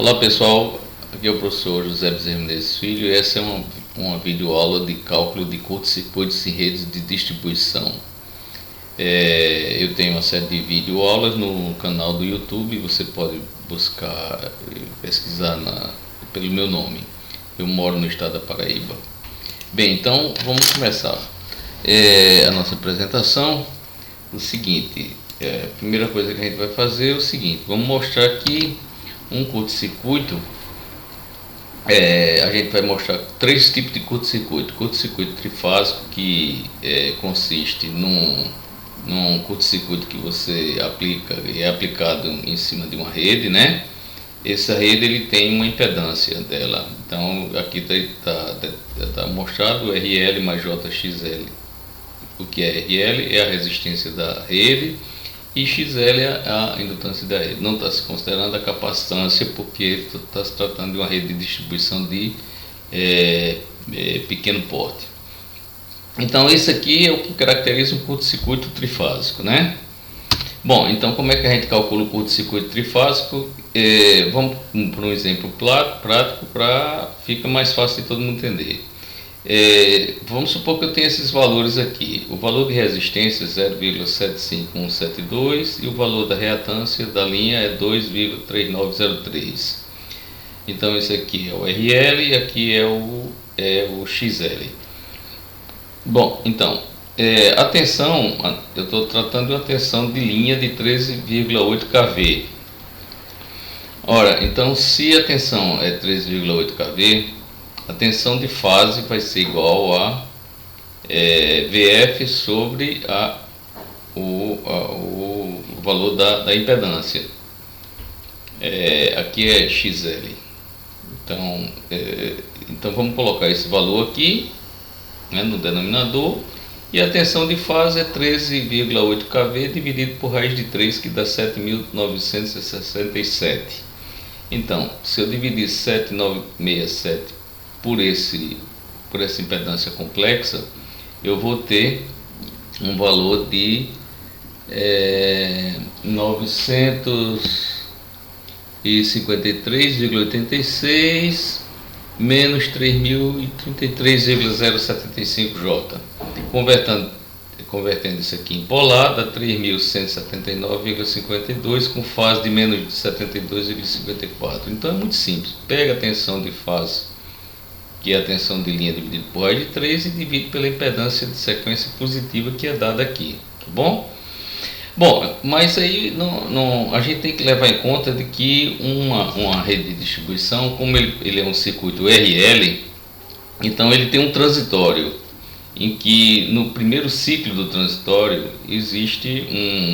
Olá pessoal, aqui é o professor José Bezerra Menezes Filho e essa é uma videoaula de cálculo de curtos-circuitos em redes de distribuição. Eu tenho uma série de videoaulas no canal do YouTube, você pode buscar e pesquisar pelo meu nome. Eu moro no estado da Paraíba. Bem, então vamos começar a nossa apresentação. O seguinte, a primeira coisa que a gente vai fazer é o seguinte: vamos mostrar aqui um curto-circuito. A gente vai mostrar três tipos de curto-circuito. Curto-circuito trifásico, que consiste num curto-circuito que você aplica e é aplicado em cima de uma rede, né? Essa rede ele tem uma impedância dela. Então aqui está mostrado RL mais JXL. O que é RL é a resistência da rede e XL é a indutância da rede. Não está se considerando a capacitância, porque está se tratando de uma rede de distribuição de pequeno porte. Então isso aqui é o que caracteriza um curto-circuito trifásico, né? Bom, então como é que a gente calcula o curto-circuito trifásico? Vamos para um exemplo prático para ficar mais fácil de todo mundo entender. Vamos supor que eu tenho esses valores aqui. O valor de resistência é 0,75172 e o valor da reatância da linha é 2,3903. Então esse aqui é o RL e aqui é o XL. Bom, então a tensão, eu estou tratando de uma tensão de linha de 13,8 kV. Ora, então se a tensão é 13,8 kV, a tensão de fase vai ser igual a VF sobre o valor da impedância. Aqui é XL. Então vamos colocar esse valor aqui, né, no denominador. E a tensão de fase é 13,8 kV dividido por raiz de 3, que dá 7.967. Então, se eu dividir 7.967 por essa impedância complexa, eu vou ter um valor de 953,86 menos 3.033,075 J. Convertendo isso aqui em polar, dá 3.179,52 com fase de menos de 72,54. Então é muito simples. Pega a tensão de fase, que é a tensão de linha dividido por raiz de 3, e divide pela impedância de sequência positiva que é dada aqui, tá bom? Bom, mas aí a gente tem que levar em conta de que uma rede de distribuição, como ele é um circuito RL, então ele tem um transitório, em que no primeiro ciclo do transitório existe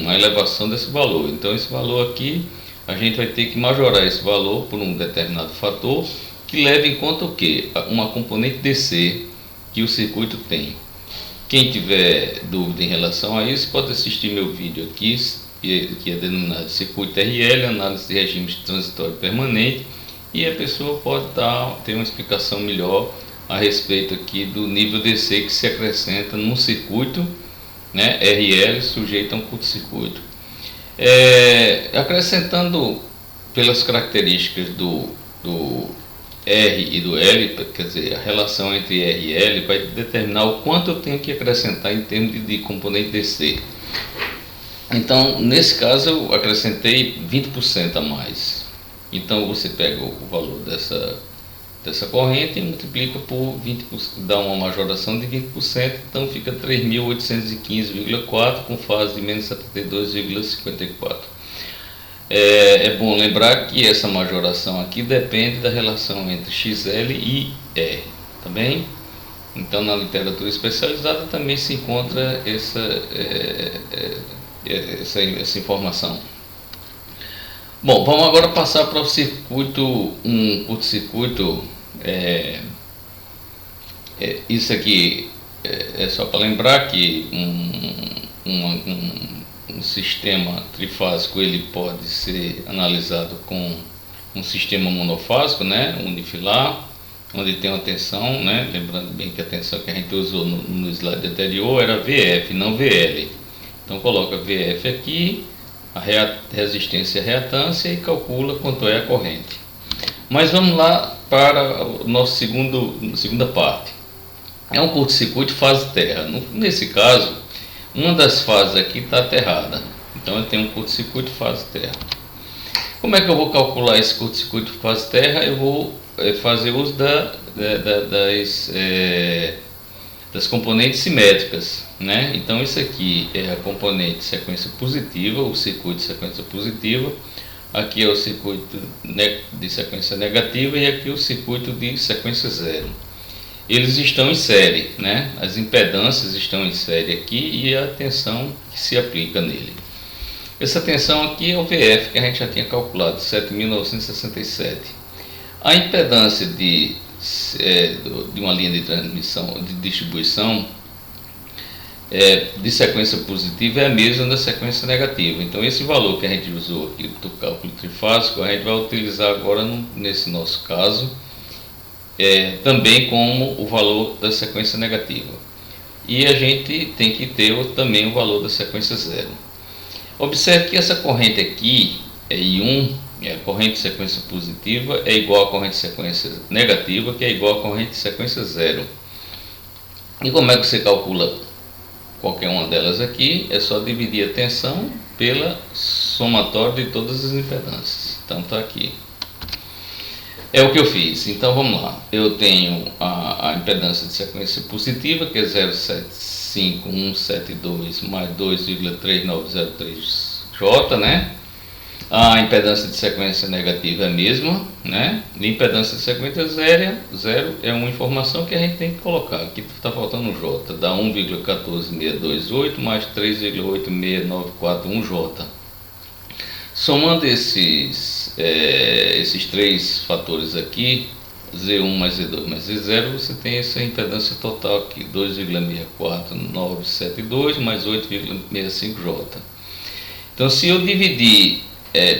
uma elevação desse valor. Então esse valor aqui, a gente vai ter que majorar esse valor por um determinado fator, que leva em conta o que? Uma componente DC que o circuito tem. Quem tiver dúvida em relação a isso, pode assistir meu vídeo aqui, que é denominado Circuito RL, Análise de Regimes de Transitório Permanente, e a pessoa pode ter uma explicação melhor a respeito aqui do nível DC que se acrescenta num circuito, né, RL sujeito a um curto-circuito. Acrescentando pelas características do R e do L, quer dizer, a relação entre R e L vai determinar o quanto eu tenho que acrescentar em termos de componente DC. Então, nesse caso, eu acrescentei 20% a mais. Então, você pega o valor dessa corrente e multiplica por 20%, dá uma majoração de 20%, então fica 3.815,4 com fase de menos 72,54. É bom lembrar que essa majoração aqui depende da relação entre XL e R, tá bem? Então na literatura especializada também se encontra essa informação. Bom, vamos agora passar para o circuito, um curto-circuito. Isso aqui é só para lembrar que um sistema trifásico ele pode ser analisado com um sistema monofásico, né, unifilar, onde tem uma tensão, né, lembrando bem que a tensão que a gente usou no slide anterior era VF, não VL. Então coloca VF aqui, a resistência e a reatância, e calcula quanto é a corrente. Mas vamos lá para o nosso segunda parte. É um curto-circuito fase terra. Nesse caso, uma das fases aqui está aterrada. Então eu tenho um curto-circuito fase terra. Como é que eu vou calcular esse curto-circuito fase terra? Eu vou fazer uso das componentes simétricas, né? Então isso aqui é a componente de sequência positiva, o circuito de sequência positiva. Aqui é o circuito de sequência negativa e aqui o circuito de sequência zero. Eles estão em série, né? As impedâncias estão em série aqui e a tensão que se aplica nele. Essa tensão aqui é o VF que a gente já tinha calculado, 7.967. A impedância de uma linha de transmissão, de distribuição de sequência positiva é a mesma da sequência negativa. Então esse valor que a gente usou aqui do cálculo trifásico, a gente vai utilizar agora nesse nosso caso também como o valor da sequência negativa. E a gente tem que ter também o valor da sequência zero. Observe que essa corrente aqui é I1, a corrente de sequência positiva é igual à corrente de sequência negativa, que é igual à corrente de sequência zero. E como é que você calcula qualquer uma delas aqui? É só dividir a tensão pela somatória de todas as impedâncias. Então está aqui. É o que eu fiz. Então vamos lá. Eu tenho a impedância de sequência positiva, que é 0,75172 mais 2,3903J, né? A impedância de sequência negativa é a mesma, né? A impedância de sequência zero é uma informação que a gente tem que colocar. Aqui está faltando um J, dá 1,14628 mais 3,86941J. Somando esses três fatores aqui, Z1 mais Z2 mais Z0, você tem essa impedância total aqui, 2,64972 mais 8,65J. Então, se eu dividir,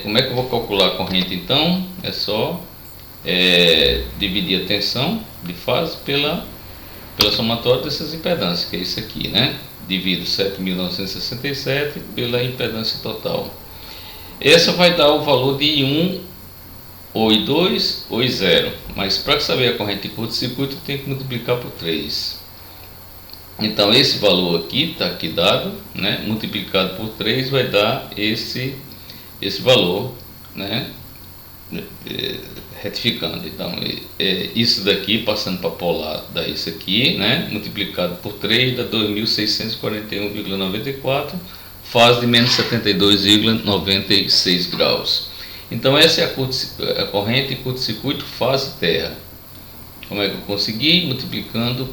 como é que eu vou calcular a corrente então? É só dividir a tensão de fase pela somatória dessas impedâncias, que é isso aqui, né? Divido 7.967 pela impedância total. Essa vai dar o valor de I1, ou I2, ou I0. Mas para saber a corrente de curto-circuito, tem que multiplicar por 3. Então esse valor aqui, está aqui dado, né? Multiplicado por 3 vai dar esse valor, né? Retificando. Então isso daqui, passando para polar, dá isso aqui, né? Multiplicado por 3 dá 2.641,94, fase de menos 72,96 graus. Então essa é a corrente de curto-circuito fase terra. Como é que eu consegui? Multiplicando,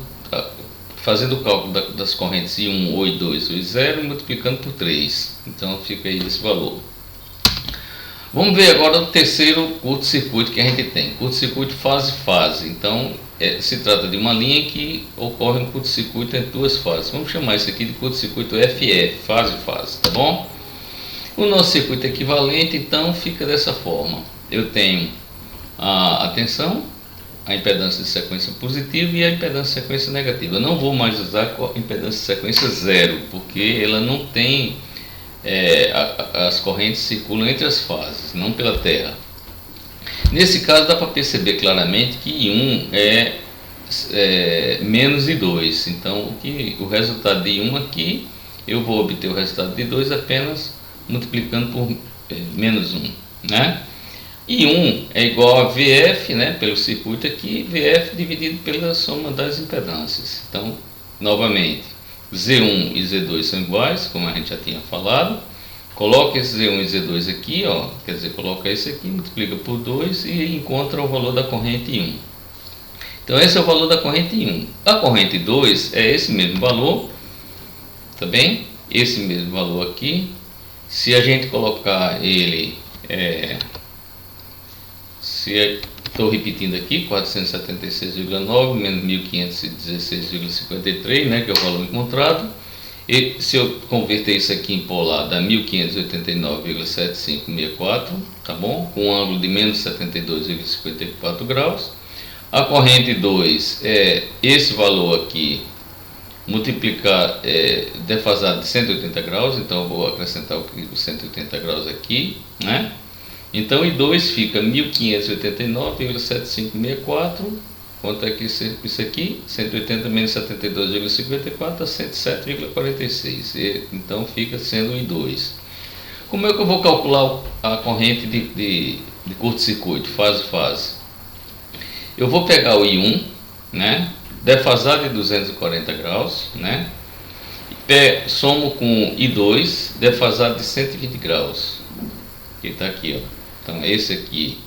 fazendo o cálculo das correntes I1, ou I2, ou I0 e multiplicando por 3. Então fica aí esse valor. Vamos ver agora o terceiro curto-circuito que a gente tem. Curto-circuito fase-fase. Então se trata de uma linha que ocorre um curto-circuito em duas fases. Vamos chamar isso aqui de curto-circuito FF, fase-fase, tá bom? O nosso circuito equivalente então fica dessa forma. Eu tenho a tensão, a impedância de sequência positiva e a impedância de sequência negativa. Eu não vou mais usar a impedância de sequência zero, porque ela não tem, as correntes circulam entre as fases, não pela terra. Nesse caso dá para perceber claramente que I1 é menos I2. Então o resultado de I1 aqui, eu vou obter o resultado de I2 apenas multiplicando por menos 1, né? I1 é igual a VF, né, pelo circuito aqui, VF dividido pela soma das impedâncias. Então, novamente, Z1 e Z2 são iguais, como a gente já tinha falado. Coloca esse Z1 e Z2 aqui, ó, quer dizer, coloca esse aqui, multiplica por 2 e encontra o valor da corrente I1. Então, esse é o valor da corrente I1. A corrente 2 é esse mesmo valor, tá bem? Esse mesmo valor aqui. Se a gente colocar ele, estou repetindo aqui, 476,9 menos 1516,53, né, que é o valor encontrado. E se eu converter isso aqui em polar, dá 1589,7564, tá bom? Com um ângulo de menos 72,54 graus. A corrente 2 é esse valor aqui, multiplicar, defasado de 180 graus, então eu vou acrescentar os 180 graus aqui, né? Então I2 fica 1589,7564. Quanto é que isso aqui? 180 menos 72,54 dá 107,46. Então fica sendo I2. Como é que eu vou calcular a corrente de curto-circuito, fase-fase? Eu vou pegar o I1, né, defasado de 240 graus, né, somo com I2, defasado de 120 graus, que está aqui, ó. Então esse aqui,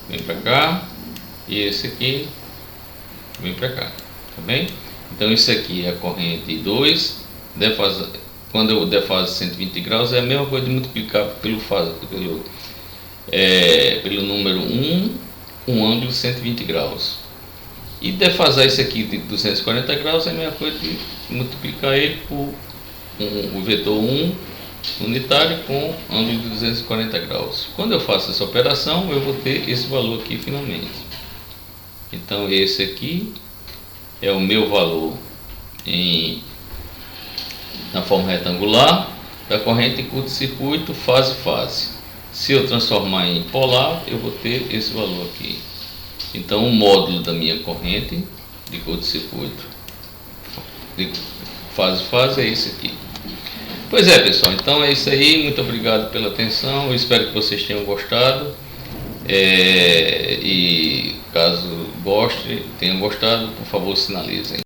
vem para cá, e esse aqui vem para cá, tá bem? Então isso aqui é a corrente I2, quando eu defaso 120 graus, é a mesma coisa de multiplicar pelo número 1, um ângulo 120 graus. E defasar isso aqui de 240 graus é a mesma coisa de multiplicar ele por o vetor 1 unitário com ângulo de 240 graus. Quando eu faço essa operação, eu vou ter esse valor aqui finalmente. Então esse aqui é o meu valor na forma retangular da corrente de curto-circuito fase-fase. Se eu transformar em polar, eu vou ter esse valor aqui. Então o módulo da minha corrente de curto-circuito de fase-fase é esse aqui. Pois é, pessoal, então é isso aí. Muito obrigado pela atenção. Eu espero que vocês tenham gostado. E caso tenham gostado, por favor, sinalizem.